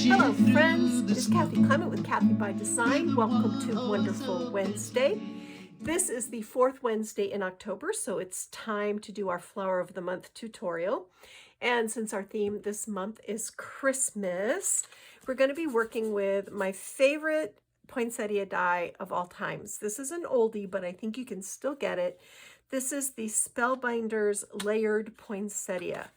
Hello friends, it's Kathy Clement with Kathy by Design. Welcome to Wonderful Wednesday. This is the fourth Wednesday in October, so it's time to do our Flower of the Month tutorial. And since our theme this month is Christmas, we're going to be working with my favorite poinsettia die of all times. This is an oldie, but I think you can still get it. This is the Spellbinders layered poinsettia.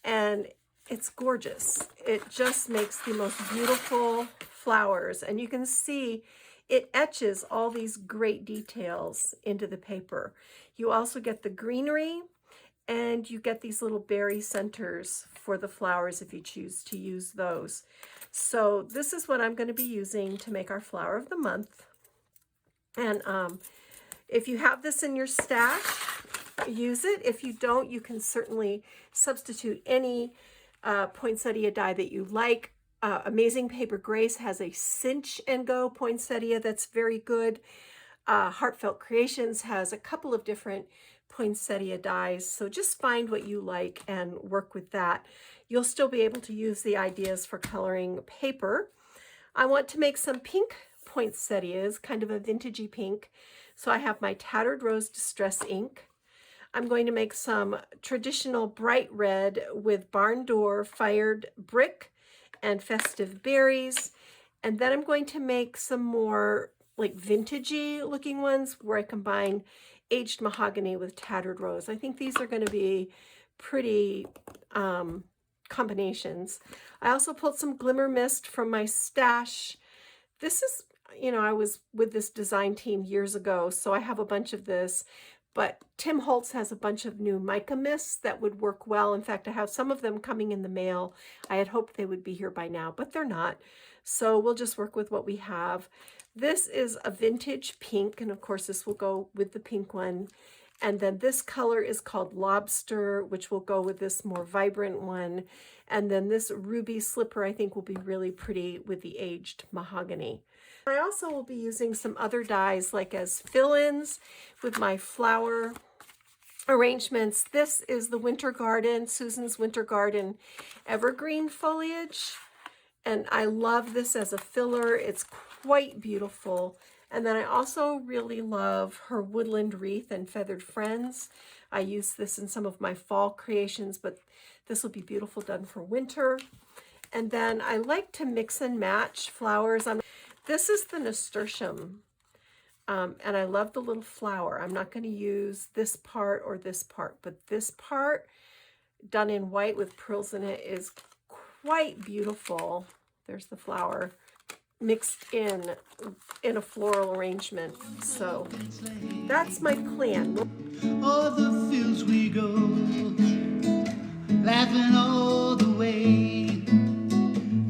And it's gorgeous. It just makes the most beautiful flowers. And you can see it etches all these great details into the paper. You also get the greenery and you get these little berry centers for the flowers if you choose to use those. So this is what I'm going to be using to make our flower of the month. And if you have this in your stash, use it. If you don't, you can certainly substitute any poinsettia die that you like. Amazing Paper Grace has a cinch and go poinsettia that's very good. Heartfelt Creations has a couple of different poinsettia dies, so just find what you like and work with that. You'll still be able to use the ideas for coloring paper. I want to make some pink poinsettias, kind of a vintagey pink, so I have my Tattered Rose Distress ink. I'm going to make some traditional bright red with barn door fired brick and festive berries. And then I'm going to make some more like vintagey looking ones where I combine aged mahogany with tattered rose. I think these are going to be pretty combinations. I also pulled some glimmer mist from my stash. This is, you know, I was with this design team years ago, so I have a bunch of this. But Tim Holtz has a bunch of new mica mists that would work well. In fact, I have some of them coming in the mail. I had hoped they would be here by now, but they're not. So we'll just work with what we have. This is a vintage pink, and of course this will go with the pink one. And then this color is called Lobster, which will go with this more vibrant one. And then this ruby slipper I think will be really pretty with the aged mahogany. I also will be using some other dies like as fill-ins with my flower arrangements. This is the Winter Garden, Susan's Winter Garden evergreen foliage. And I love this as a filler. It's quite beautiful. And then I also really love her Woodland Wreath and Feathered Friends. I use this in some of my fall creations, but this will be beautiful done for winter. And then I like to mix and match flowers. This is the Nasturtium, and I love the little flower. I'm not going to use this part or this part, but this part done in white with pearls in it is quite beautiful. There's the flower mixed in a floral arrangement. So that's my plan. All the fields we go, laughing all the way.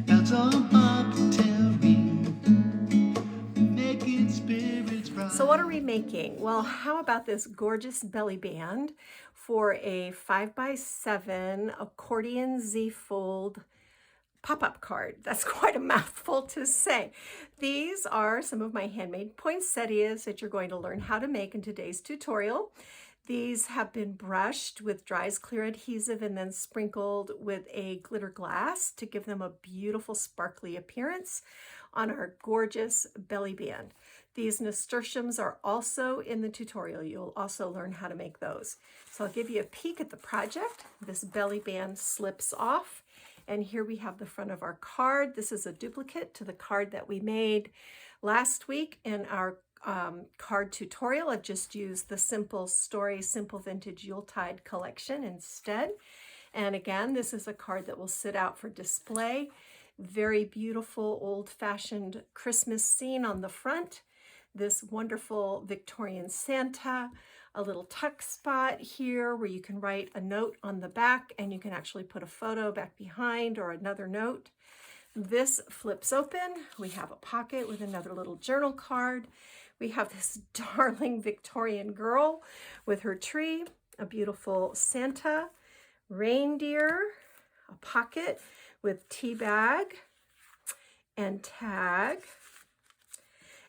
That's all hard to tell me, making spirits bright. So what are we making? Well, how about this gorgeous belly band for a 5x7 accordion Z-fold pop-up card? That's quite a mouthful to say. These are some of my handmade poinsettias that you're going to learn how to make in today's tutorial. These have been brushed with Dry's Clear adhesive and then sprinkled with a glitter glass to give them a beautiful sparkly appearance on our gorgeous belly band. These nasturtiums are also in the tutorial. You'll also learn how to make those. So I'll give you a peek at the project. This belly band slips off. And here we have the front of our card. This is a duplicate to the card that we made last week in our card tutorial. I've just used the Simple Story, Simple Vintage Yuletide collection instead. And again, this is a card that will sit out for display. Very beautiful old-fashioned Christmas scene on the front. This wonderful Victorian Santa, a little tuck spot here where you can write a note on the back and you can actually put a photo back behind or another note. This flips open. We have a pocket with another little journal card. We have this darling Victorian girl with her tree, a beautiful Santa, reindeer, a pocket with tea bag and tag.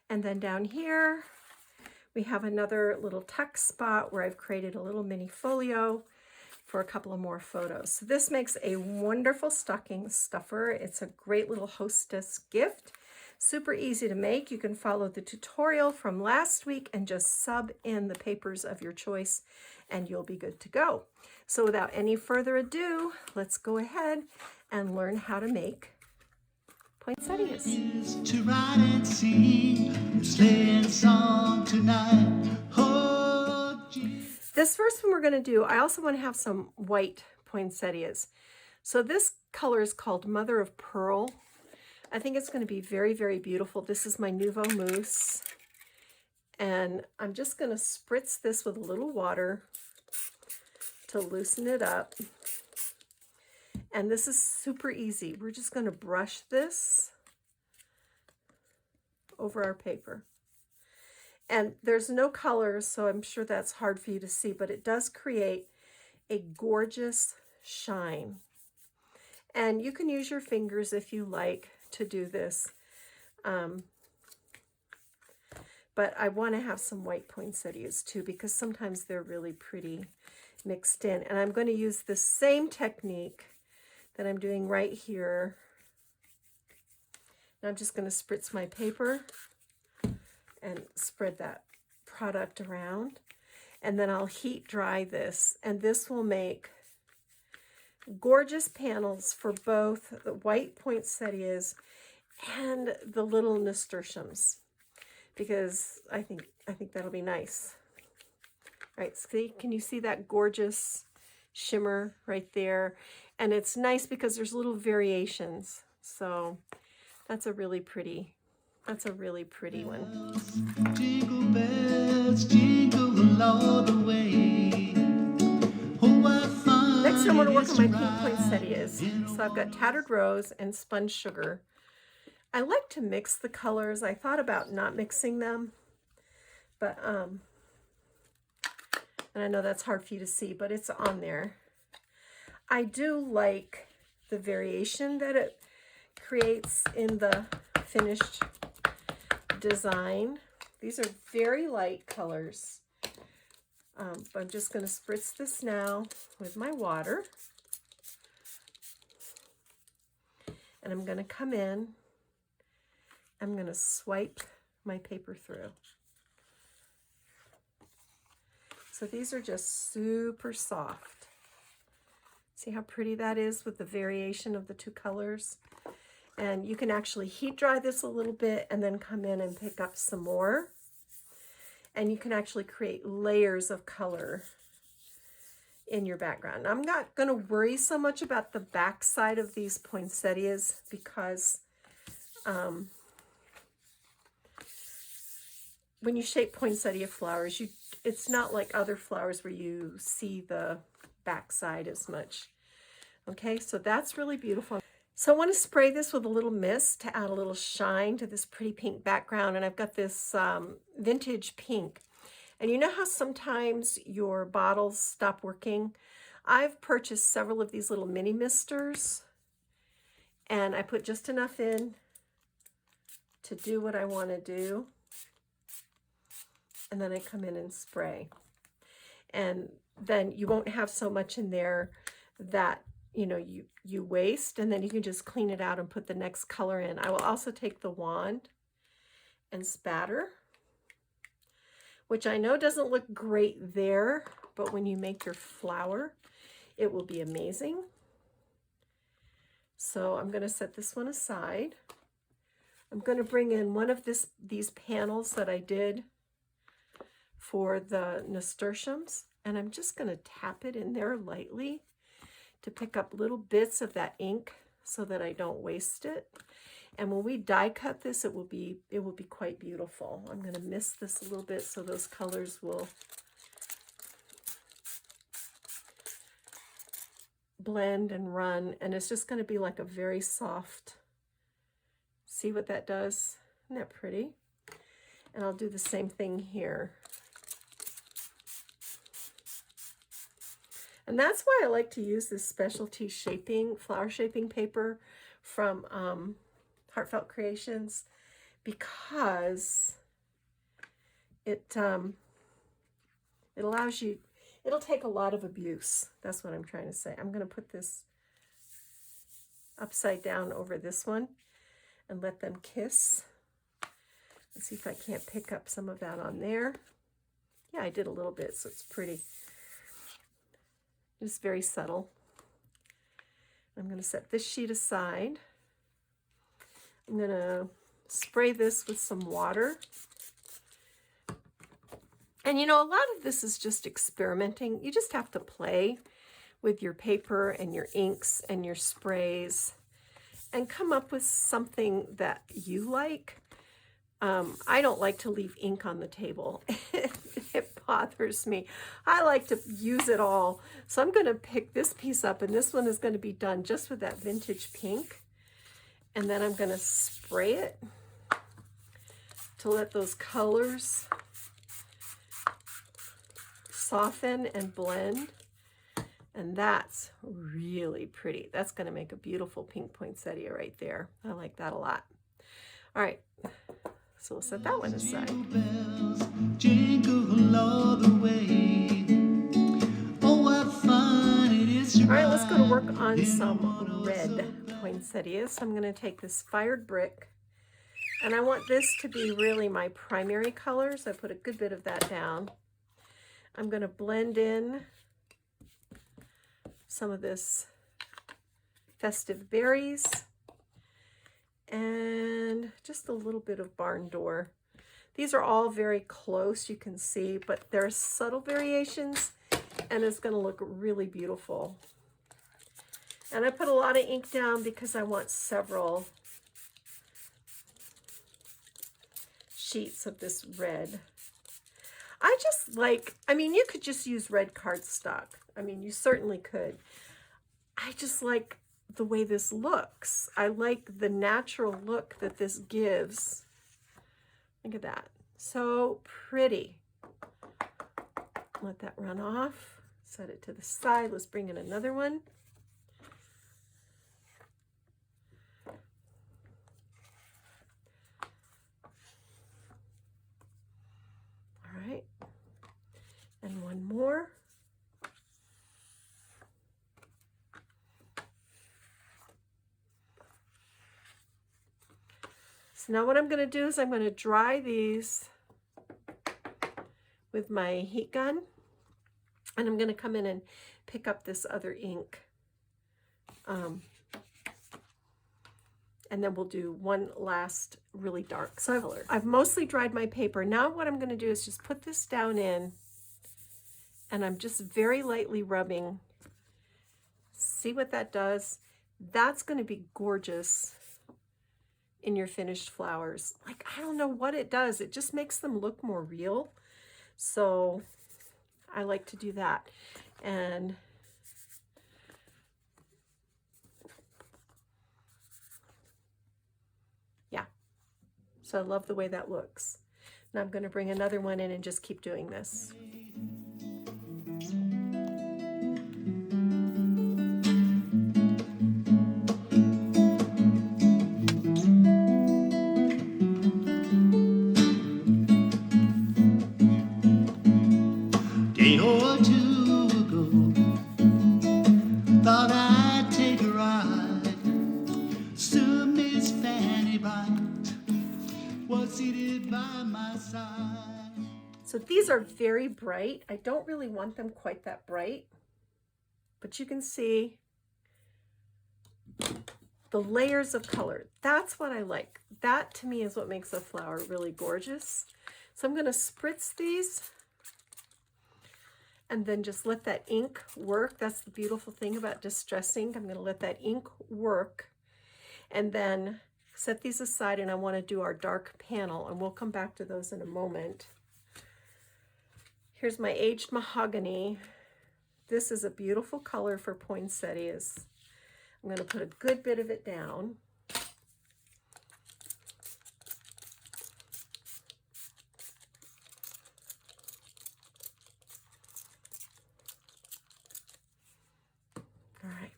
And then down here, we have another little tuck spot where I've created a little mini folio. for a couple of more photos. So this makes a wonderful stocking stuffer. It's a great little hostess gift. Super easy to make. You can follow the tutorial from last week and just sub in the papers of your choice and you'll be good to go. So without any further ado, let's go ahead and learn how to make poinsettias. To ride and sing a sleighing song tonight. Oh, this first one we're going to do, I also want to have some white poinsettias. So this color is called Mother of Pearl. I think it's going to be very, very beautiful. This is my Nouveau Mousse. And I'm just going to spritz this with a little water to loosen it up. And this is super easy. We're just going to brush this over our paper. And there's no colors, so I'm sure that's hard for you to see, but it does create a gorgeous shine. And you can use your fingers if you like to do this. But I want to have some white poinsettias too, because sometimes they're really pretty mixed in. And I'm going to use the same technique that I'm doing right here. And I'm just going to spritz my paper and spread that product around. And then I'll heat dry this. And this will make gorgeous panels for both the white poinsettias and the little nasturtiums, because I think that'll be nice. All right, see, can you see that gorgeous shimmer right there? And it's nice because there's little variations. So that's a really pretty one. jingle bells, jingle all the way. Oh, what fun. Next I'm going to work on my pink it is to poinsettias. So I've got tattered rose and spun sugar. I like to mix the colors. I thought about not mixing them, but and I know that's hard for you to see, but it's on there. I do like the variation that it creates in the finished design. These are very light colors. But I'm just going to spritz this now with my water. And I'm going to come in. I'm going to swipe my paper through. So these are just super soft. See how pretty that is with the variation of the two colors? And you can actually heat dry this a little bit and then come in and pick up some more. And you can actually create layers of color in your background. I'm not going to worry so much about the back side of these poinsettias because when you shape poinsettia flowers, it's not like other flowers where you see the back side as much. Okay, so that's really beautiful. So I want to spray this with a little mist to add a little shine to this pretty pink background. And I've got this vintage pink. And you know how sometimes your bottles stop working? I've purchased several of these little mini misters. And I put just enough in to do what I want to do. And then I come in and spray. And then you won't have so much in there that you waste, and then you can just clean it out and put the next color in. I will also take the wand and spatter, which I know doesn't look great there, but when you make your flower, it will be amazing. So I'm going to set this one aside. I'm going to bring in one of these panels that I did for the nasturtiums, and I'm just going to tap it in there lightly to pick up little bits of that ink so that I don't waste it. And when we die cut this, it will be quite beautiful. I'm going to mist this a little bit so those colors will blend and run, and it's just going to be like a very soft. See what that does? Isn't that pretty? And I'll do the same thing here. And that's why I like to use this specialty flower shaping paper from Heartfelt Creations, because it allows you, It'll take a lot of abuse. That's what I'm trying to say. I'm going to put this upside down over this one and let them kiss. Let's see if I can't pick up some of that on there. Yeah, I did a little bit, so it's pretty. Just very subtle. I'm going to set this sheet aside. I'm going to spray this with some water. And you know, a lot of this is just experimenting. You just have to play with your paper and your inks and your sprays and come up with something that you like. I don't like to leave ink on the table. It bothers me. I like to use it all. So I'm going to pick this piece up, and this one is going to be done just with that vintage pink. And then I'm going to spray it to let those colors soften and blend. And that's really pretty. That's going to make a beautiful pink poinsettia right there. I like that a lot. All right. So we'll set that one aside. All right, let's go to work on some red poinsettias. So I'm going to take this fired brick, and I want this to be really my primary color, so I put a good bit of that down. I'm going to blend in some of this festive berries and just a little bit of barn door. These are all very close, you can see, but there are subtle variations, and it's going to look really beautiful. And I put a lot of ink down because I want several sheets of this red. I just like, I mean, you could just use red cardstock. I mean, you certainly could. I just like the way this looks. I like the natural look that this gives. Look at that. So pretty. Let that run off. Set it to the side. Let's bring in another one. All right. And one more. So now what I'm going to do is I'm going to dry these with my heat gun, and I'm going to come in and pick up this other ink. And then we'll do one last really dark color. I've mostly dried my paper. Now what I'm going to do is just put this down in, and I'm just very lightly rubbing. See what that does? That's going to be gorgeous in your finished flowers. Like, I don't know what it does. It just makes them look more real. So I like to do that. And yeah, so I love the way that looks. Now I'm going to bring another one in and just keep doing this. Day or two ago, thought I'd take a ride. Stood Miss Fanny Bright was seated by my side. So these are very bright. I don't really want them quite that bright, but you can see the layers of color. That's what I like. That to me is what makes a flower really gorgeous. So I'm going to spritz these and then just let that ink work. That's the beautiful thing about distress ink. I'm going to let that ink work and then set these aside, and I want to do our dark panel, and we'll come back to those in a moment. Here's my aged mahogany. This is a beautiful color for poinsettias. I'm going to put a good bit of it down. All right.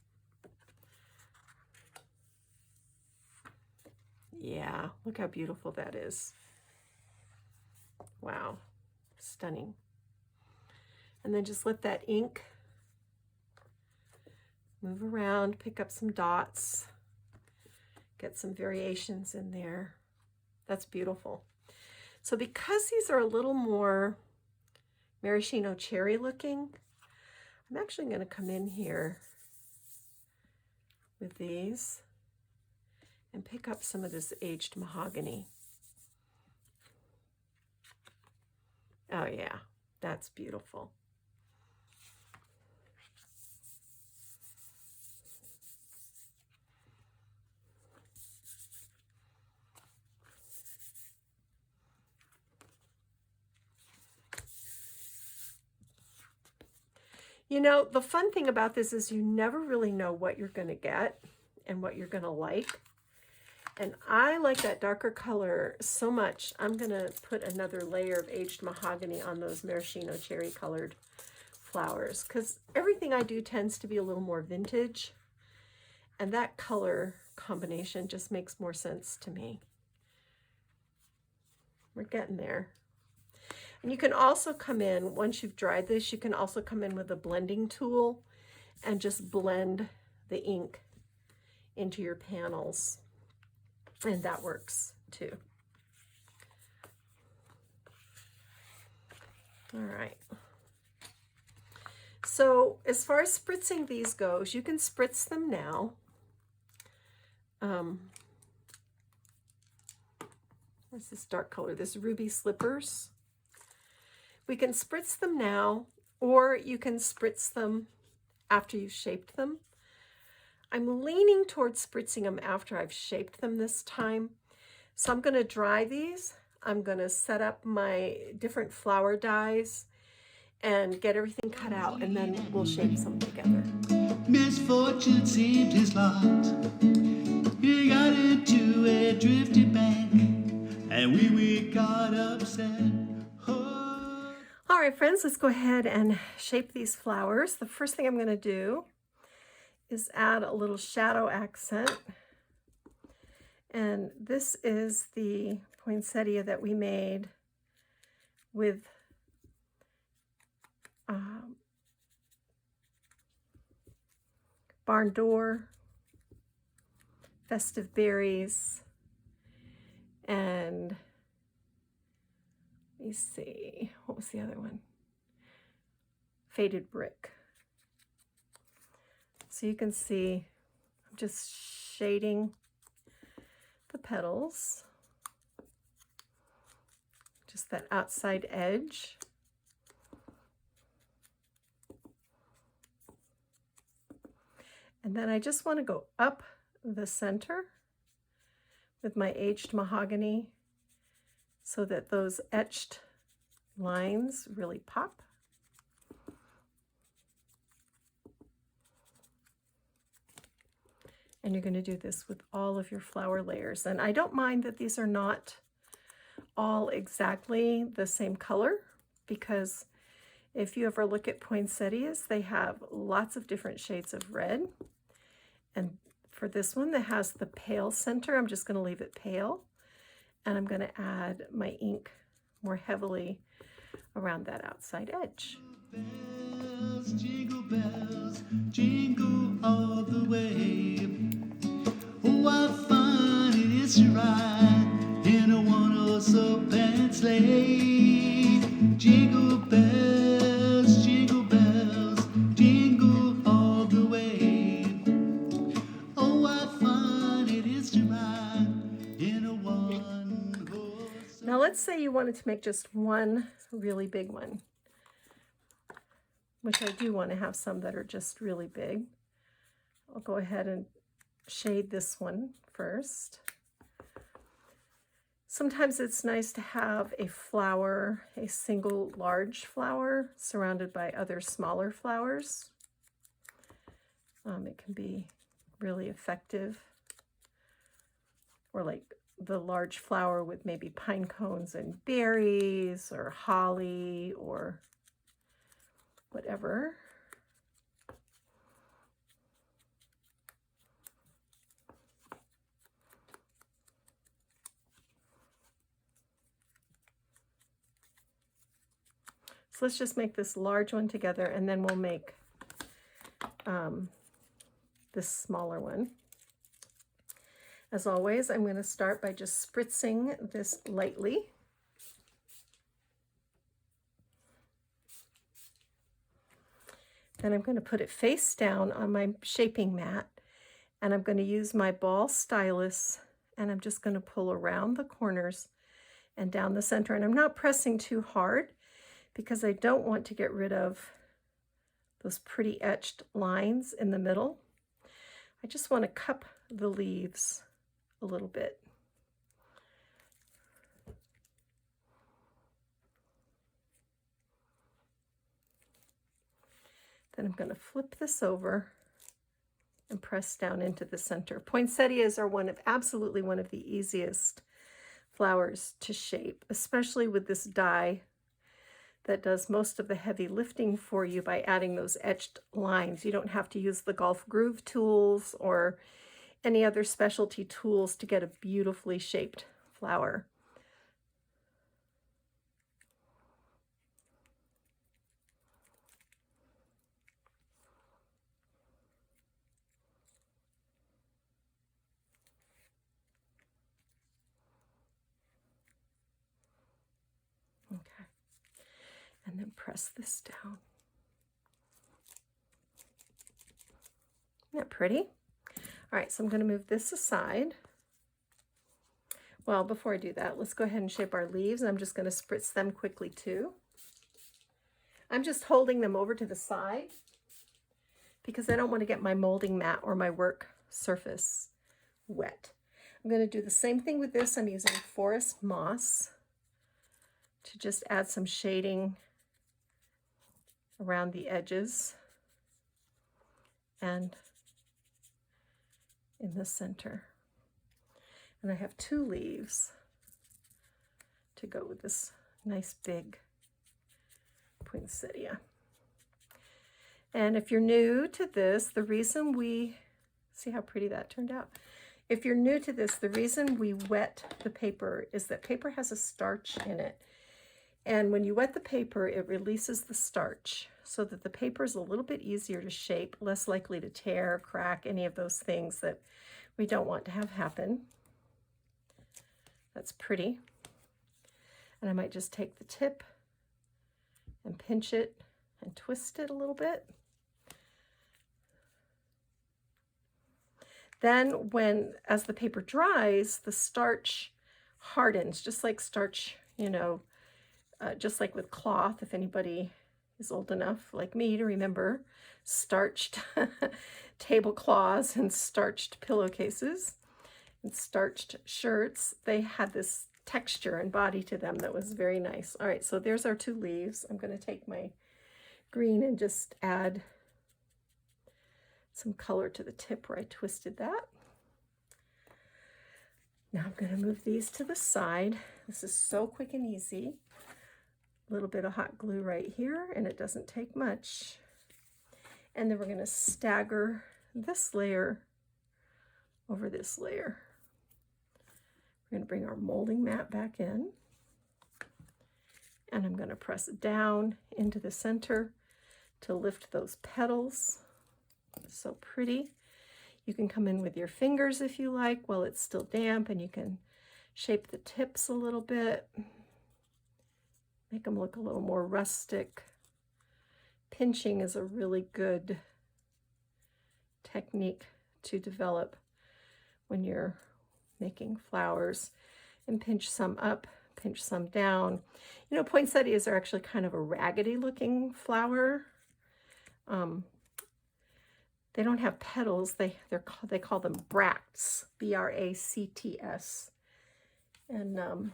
Yeah, look how beautiful that is. Wow, stunning. And then just let that ink move around, pick up some dots, get some variations in there. That's beautiful. So because these are a little more maraschino cherry looking, I'm actually going to come in here with these and pick up some of this aged mahogany. Oh yeah, that's beautiful. You know, the fun thing about this is you never really know what you're going to get and what you're going to like. And I like that darker color so much, I'm going to put another layer of aged mahogany on those maraschino cherry colored flowers, because everything I do tends to be a little more vintage, and that color combination just makes more sense to me. We're getting there. And you can also come in, once you've dried this, you can also come in with a blending tool and just blend the ink into your panels. And that works too. All right. So as far as spritzing these goes, you can spritz them now. What's this dark color? This Ruby Slippers. We can spritz them now, or you can spritz them after you've shaped them. I'm leaning towards spritzing them after I've shaped them this time. So I'm going to dry these. I'm going to set up my different flower dies and get everything cut out, and then we'll shape some together. Misfortune seemed his lot. He got into a drifted bank, and we got upset. Oh. All right, friends, let's go ahead and shape these flowers. The first thing I'm going to do is add a little shadow accent. And this is the poinsettia that we made with barn door, festive berries, and let me see, what was the other one? Faded brick. So you can see I'm just shading the petals, just that outside edge. And then I just want to go up the center with my aged mahogany so that those etched lines really pop. And you're going to do this with all of your flower layers. And I don't mind that these are not all exactly the same color, because if you ever look at poinsettias, they have lots of different shades of red. And for this one that has the pale center, I'm just going to leave it pale. And I'm going to add my ink more heavily around that outside edge. Bells, jingle all the way. Oh, I find it is to ride in a one-horse open sleigh. Jingle bells, jingle all the way. Oh, I find it is to ride in a one-horse. Now let's say you wanted to make just one really big one, which I do want to have some that are just really big. I'll go ahead and shade this one first. Sometimes it's nice to have a flower, a single large flower surrounded by other smaller flowers. It can be really effective. Or like the large flower with maybe pine cones and berries, or holly, or whatever. So let's just make this large one together, and then we'll make this smaller one. As always, I'm going to start by just spritzing this lightly. Then I'm going to put it face down on my shaping mat, and I'm going to use my ball stylus, and I'm just going to pull around the corners and down the center. And I'm not pressing too hard because I don't want to get rid of those pretty etched lines in the middle. I just want to cup the leaves a little bit. Then I'm going to flip this over and press down into the center. Poinsettias are absolutely one of the easiest flowers to shape, especially with this die that does most of the heavy lifting for you by adding those etched lines. You don't have to use the golf groove tools or any other specialty tools to get a beautifully shaped flower. Okay, and then press this down. Isn't that pretty? All right, so I'm going to move this aside. Well, before I do that, let's go ahead and shape our leaves. I'm just going to spritz them quickly too. I'm just holding them over to the side because I don't want to get my molding mat or my work surface wet. I'm going to do the same thing with this. I'm using forest moss to just add some shading around the edges and in the center. And I have 2 leaves to go with this nice big poinsettia. And if you're new to this, the reason see how pretty that turned out. If you're new to this, the reason we wet the paper is that paper has a starch in it. And when you wet the paper, it releases the starch so that the paper is a little bit easier to shape, less likely to tear, crack, any of those things that we don't want to have happen. That's pretty. And I might just take the tip and pinch it and twist it a little bit. Then as the paper dries, the starch hardens, just like starch, just like with cloth, if anybody is old enough like me to remember starched tablecloths and starched pillowcases and starched shirts, they had this texture and body to them that was very nice. All right, so there's our 2 leaves. I'm going to take my green and just add some color to the tip where I twisted that. Now I'm going to move these to the side. This is so quick and easy. A little bit of hot glue right here, and it doesn't take much. And then we're going to stagger this layer over this layer. We're going to bring our molding mat back in, and I'm going to press down into the center to lift those petals. So pretty. You can come in with your fingers if you like while it's still damp, and you can shape the tips a little bit, make them look a little more rustic. Pinching is a really good technique to develop when you're making flowers, and pinch some up, pinch some down. Poinsettias are actually kind of a raggedy looking flower. They don't have petals. They call them bracts, B-R-A-C-T-S. And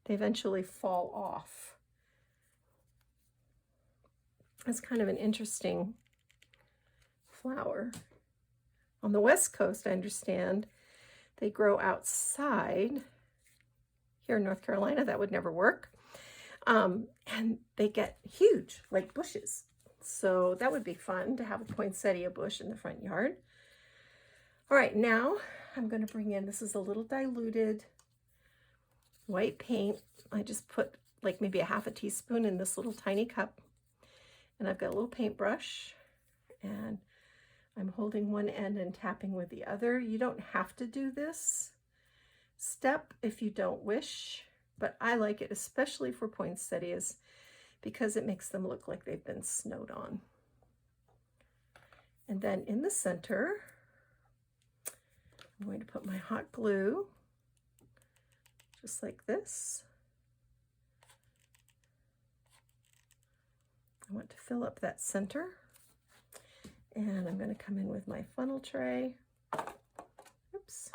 they eventually fall off. It's kind of an interesting flower. On the West Coast, I understand, they grow outside. Here in North Carolina, that would never work. And they get huge, like bushes. So that would be fun to have a poinsettia bush in the front yard. All right, now I'm going to bring in, this is a little diluted white paint. I just put like maybe a half a teaspoon in this little tiny cup. And I've got a little paintbrush, and I'm holding one end and tapping with the other. You don't have to do this step if you don't wish, but I like it, especially for poinsettias, because it makes them look like they've been snowed on. And then in the center, I'm going to put my hot glue, just like this. I want to fill up that center. And I'm going to come in with my funnel tray. Oops.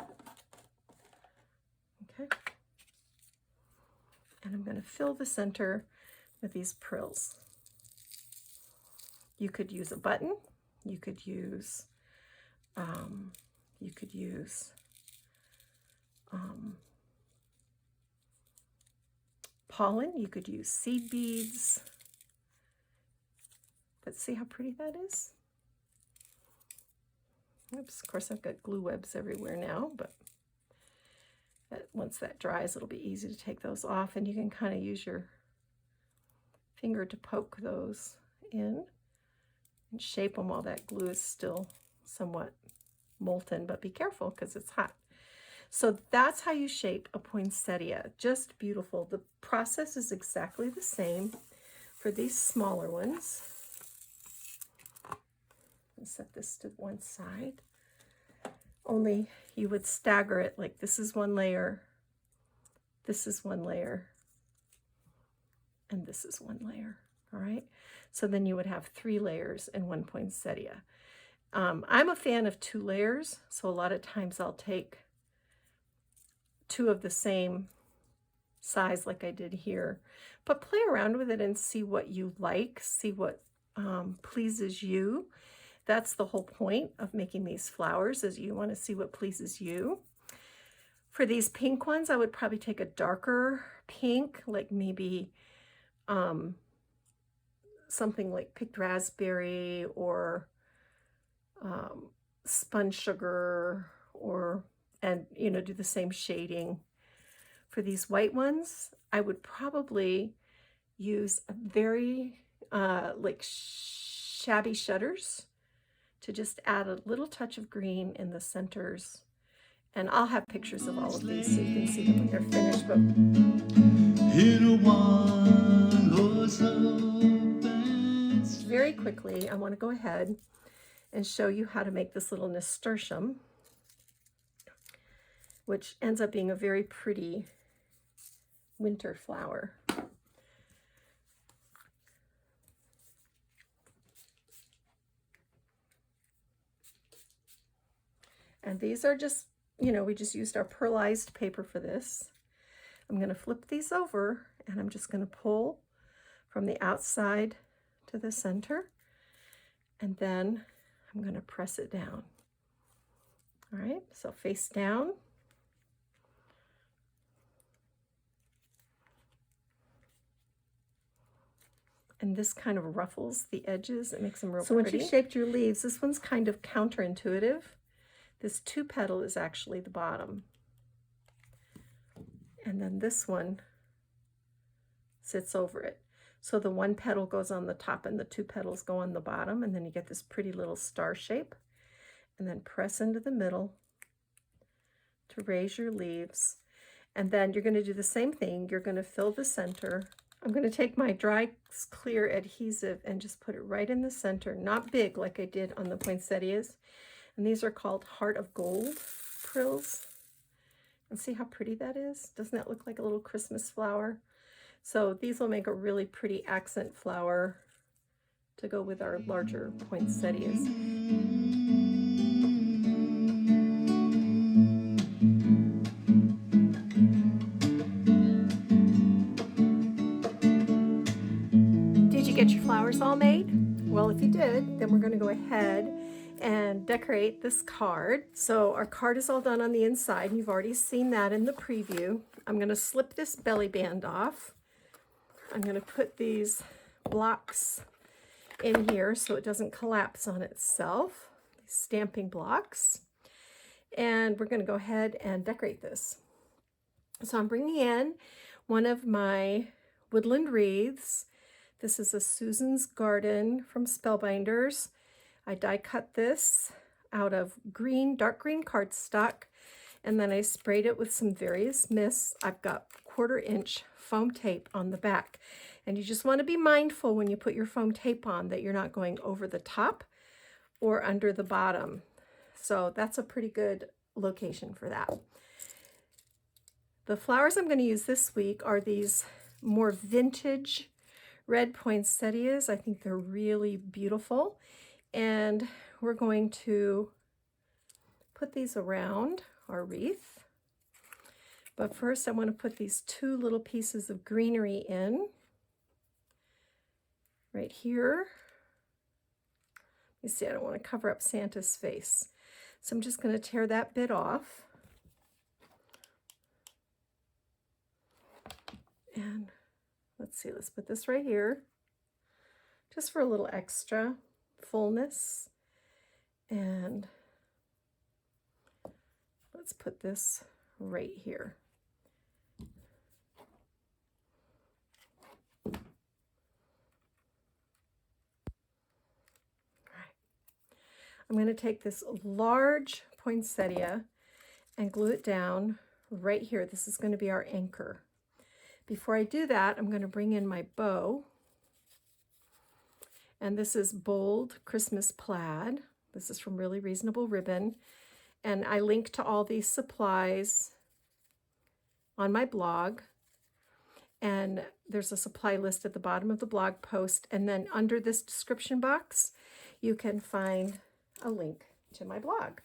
Okay. And I'm going to fill the center with these prills. You could use a button. You could use pollen. You could use seed beads. But see how pretty that is? Oops, of course I've got glue webs everywhere now, but once that dries, it'll be easy to take those off, and you can kind of use your finger to poke those in and shape them while that glue is still somewhat molten, but be careful because it's hot. So that's how you shape a poinsettia. Just beautiful. The process is exactly the same for these smaller ones. Set this to one side, only you would stagger it, like this is one layer, this is one layer, and this is one layer. All right, so then you would have 3 layers in one poinsettia. I'm a fan of 2 layers, so a lot of times I'll take 2 of the same size like I did here, but play around with it and see what you like, see what pleases you. That's the whole point of making these flowers, is you want to see what pleases you. For these pink ones, I would probably take a darker pink, like maybe something like picked raspberry or spun sugar, and do the same shading. For these white ones, I would probably use a very like shabby shutters to just add a little touch of green in the centers. And I'll have pictures of all of these so you can see them when they're finished. But very quickly, I want to go ahead and show you how to make this little nasturtium, which ends up being a very pretty winter flower. And these are just, we just used our pearlized paper for this. I'm going to flip these over, and I'm just going to pull from the outside to the center, and then I'm going to press it down. All right, so face down. And this kind of ruffles the edges. It makes them real pretty. So once you've shaped your leaves, this one's kind of counterintuitive. This 2 petal is actually the bottom. And then this one sits over it. So the 1 petal goes on the top and the 2 petals go on the bottom, and then you get this pretty little star shape. And then press into the middle to raise your leaves. And then you're going to do the same thing. You're going to fill the center. I'm going to take my dry clear adhesive and just put it right in the center, not big like I did on the poinsettias. And these are called Heart of Gold frills. And see how pretty that is? Doesn't that look like a little Christmas flower? So these will make a really pretty accent flower to go with our larger poinsettias. Did you get your flowers all made? Well, if you did, then we're going to go ahead and decorate this card. So our card is all done on the inside. You've already seen that in the preview. I'm going to slip this belly band off. I'm going to put these blocks in here so it doesn't collapse on itself, these stamping blocks. And we're going to go ahead and decorate this. So I'm bringing in one of my woodland wreaths. This is a Susan's Garden from Spellbinders. I die cut this out of green, dark green cardstock, and then I sprayed it with some various mists. I've got 1/4 inch foam tape on the back, and you just want to be mindful when you put your foam tape on that you're not going over the top or under the bottom. So that's a pretty good location for that. The flowers I'm going to use this week are these more vintage red poinsettias. I think they're really beautiful. And we're going to put these around our wreath. But first I want to put these 2 little pieces of greenery in. Right here. You see, I don't want to cover up Santa's face. So I'm just going to tear that bit off. And let's see, let's put this right here, just for a little extra fullness. And let's put this right here. All right. I'm going to take this large poinsettia and glue it down right here. This is going to be our anchor. Before I do that, I'm going to bring in my bow. And this is Bold Christmas Plaid. This is from Really Reasonable Ribbon. And I link to all these supplies on my blog. And there's a supply list at the bottom of the blog post. And then under this description box, you can find a link to my blog.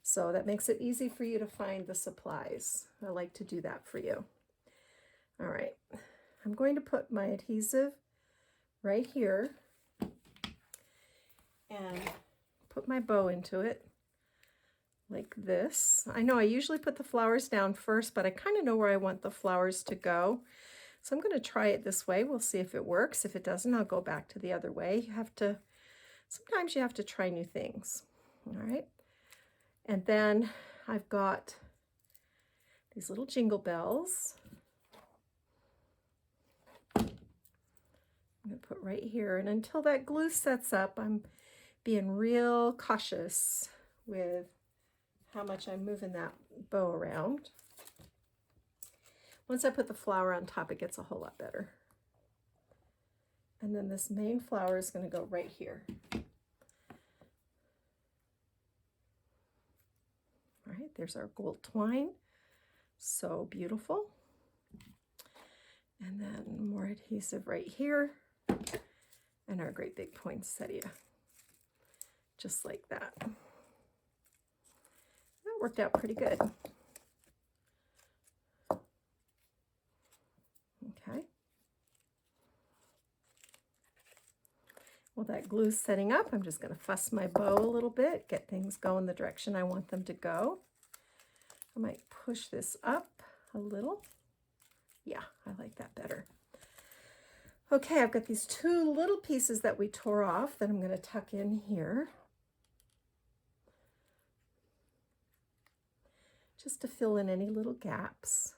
So that makes it easy for you to find the supplies. I like to do that for you. All right, I'm going to put my adhesive right here and put my bow into it like this. I know I usually put the flowers down first, but I kind of know where I want the flowers to go. So I'm going to try it this way. We'll see if it works. If it doesn't, I'll go back to the other way. Sometimes you have to try new things. All right. And then I've got these little jingle bells. I'm going to put right here, and until that glue sets up, I'm being real cautious with how much I'm moving that bow around. Once I put the flower on top, it gets a whole lot better. And then this main flower is going to go right here. All right, there's our gold twine. So beautiful. And then more adhesive right here. And our great big poinsettia. Just like that. That worked out pretty good. Okay. Well, that glue's setting up. I'm just going to fuss my bow a little bit, get things going the direction I want them to go. I might push this up a little. Yeah, I like that better. Okay, I've got these 2 little pieces that we tore off that I'm going to tuck in here. Just to fill in any little gaps.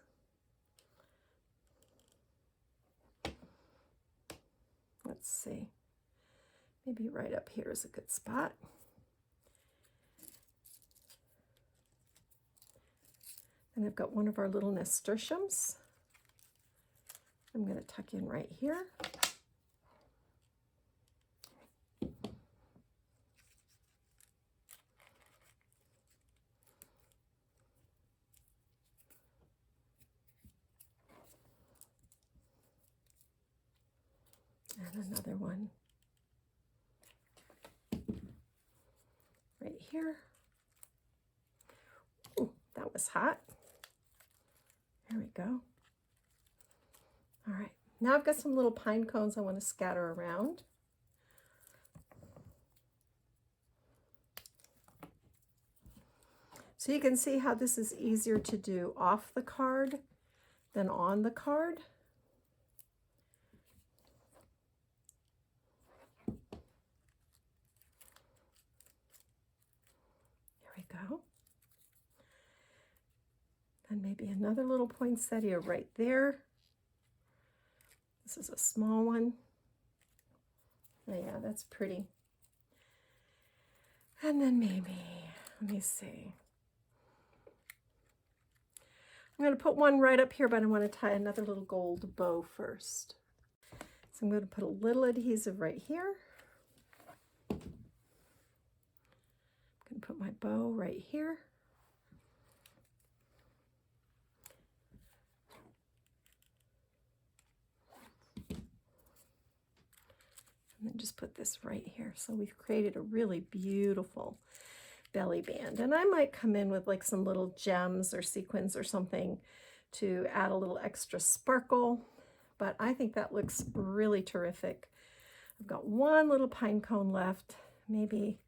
Let's see. Maybe right up here is a good spot. And I've got one of our little nasturtiums. I'm going to tuck in right here. And another one right here. Ooh, that was hot. There we go. All right, now I've got some little pine cones I want to scatter around. So you can see how this is easier to do off the card than on the card. There we go. another little poinsettia right there. This is a small one. Oh yeah, that's pretty. And then maybe, let me see. I'm going to put one right up here, but I want to tie another little gold bow first. So I'm going to put a little adhesive right here. I'm going to put my bow right here. And then just put this right here. So we've created a really beautiful belly band. And I might come in with like some little gems or sequins or something to add a little extra sparkle. But I think that looks really terrific. I've got one little pine cone left. Maybe,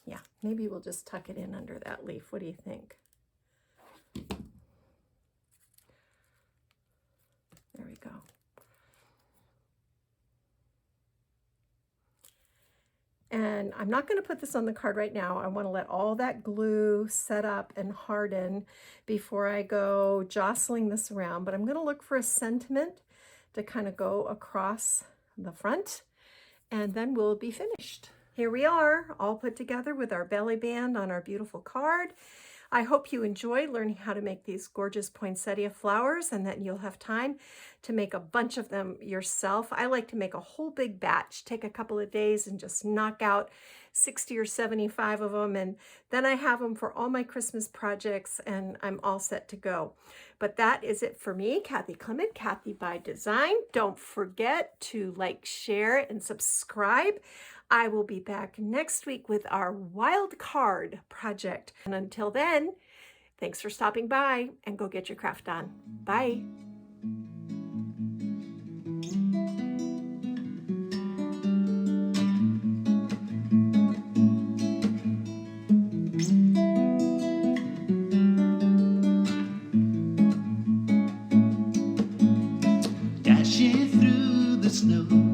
yeah, maybe we'll just tuck it in under that leaf. What do you think? There we go. And I'm not going to put this on the card right now. I want to let all that glue set up and harden before I go jostling this around. But I'm going to look for a sentiment to kind of go across the front, and then we'll be finished. Here we are, all put together with our belly band on our beautiful card. I hope you enjoy learning how to make these gorgeous poinsettia flowers, and that you'll have time to make a bunch of them yourself. I like to make a whole big batch, take a couple of days and just knock out 60 or 75 of them, and then I have them for all my Christmas projects, and I'm all set to go. But that is it for me, Kathy Clement, Kathy by Design. Don't forget to like, share, and subscribe. I will be back next week with our wild card project. And until then, thanks for stopping by, and go get your craft on. Bye. Dashing through the snow.